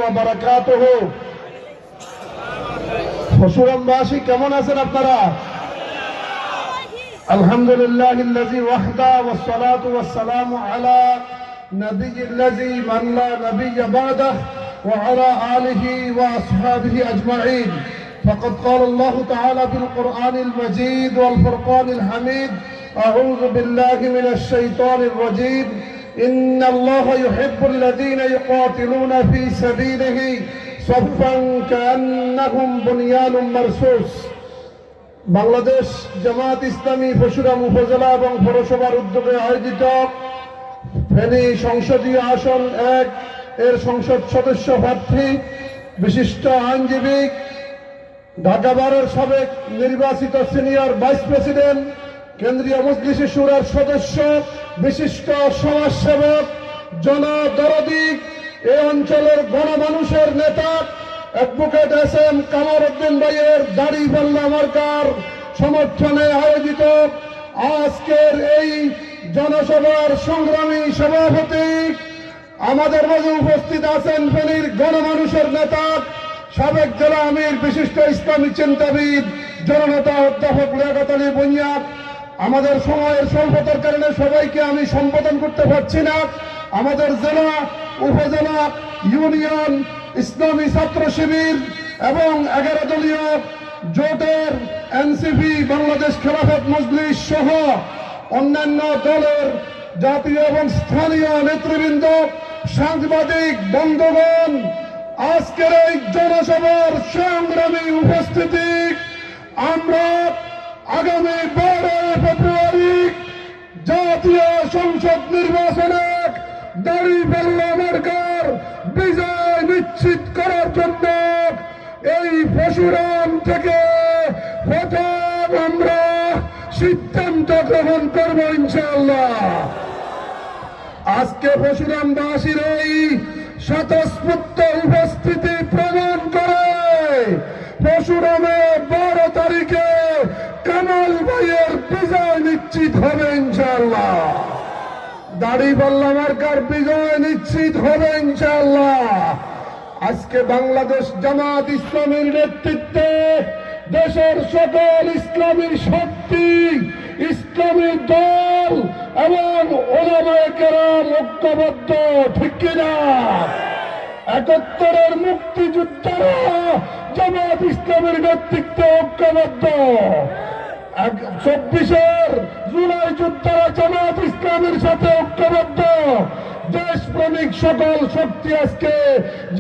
وبركاته ফসুরামবাসী কেমন আছেন আপনারা আলহামদুলিল্লাহিল্লাযী ওয়াহদা والصلاة والسلام على نبي الذي من لا نبي بعده وعلى آله وأصحابه أجمعين فقد قال الله تعالى في القرآن المجيد والفرقان الحميد أعوذ بالله من الشيطان الرجيم إن الله يحب الذين يقاتلون في سبيله صفا كأنهم بنيان مرصوص বাংলাদেশ জামাত ইসলামী পরশুরাম উপজেলা এবং পৌরসভার উদ্যোগে আয়োজিত ফেনী সংসদীয় আসন 1 এর সংসদ সদস্য প্রার্থী বিশিষ্ট আইনজীবী ঢাকা বারের সাবেক নির্বাচিত সিনিয়র ভাইস প্রেসিডেন্ট কেন্দ্রীয় মজলিস শুরার সদস্য বিশিষ্ট সমাজসেবক জনদরদী এই অঞ্চলের গণমানুষের নেতা অ্যাডভোকেট এস.এম. কামরউদ্দিন ভাইয়ের দাড়িপাল্লা মার্কার সমর্থনে আয়োজিত আজকের এই জনসভার সংগ্রামী সভাপতি আমাদের মাঝে উপস্থিত আছেন ফেনীর গণমানুষের নেতা সাবেক জেলা আমির বিশিষ্ট ইসলামী চিন্তাবিদ জননেতা অধ্যাপক লিয়াকত আলী ভূঁইয়া। আমাদের সময়ের স্বল্পতার কারণে সবাইকে আমি সম্বোধন করতে পারছি না। আমাদের জেলা উপজেলা ইউনিয়ন ইসলামী ছাত্র শিবির এবং 11 দলীয় জোটের এনসিপি বাংলাদেশ খেলাফত মজলিস সহ অন্যান্য দলের জাতীয় এবং স্থানীয় নেতৃবৃন্দ, সাংবাদিক বন্ধুগণ, আজকের এই জনসভার সংগ্রামী উপস্থিতি, আমরা আগামী 12 ফেব্রুয়ারি জাতীয় সংসদ নির্বাচনে দাড়িপাল্লা মার্কার বিজয় নিশ্চিত করার জন্য এই পরশুরাম থেকে প্রথম আমরা সিদ্ধান্ত গ্রহণ করব ইনশাআল্লাহ। আজকে পরশুরামবাসীর এই স্বতঃস্ফূর্ত উপস্থিতি প্রমাণ করে পরশুরামে 12 তারিখে কামাল ভাইয়ের বিজয় নিশ্চিত হবে ইনশাআল্লাহ। দাড়িপাল্লা মার্কার বিজয় নিশ্চিত হবে ইনশাআল্লাহ। আজকে বাংলাদেশ জামাত ইসলামীর নেতৃত্বে দেশের সকল ইসলামীর শক্তি, ইসলামী দল এবং ওলামায়ে কেরাম ঐক্যবদ্ধ, ঠিক কিনা? 71-এর মুক্তিযোদ্ধারা জামাত ইসলামের নেতৃত্বে ঐক্যবদ্ধ, 24-এর জুলাই যোদ্ধারা জামাত ইসলামের সাথে ঐক্যবদ্ধ। দেশপ্রেমিক সকল শক্তি আজকে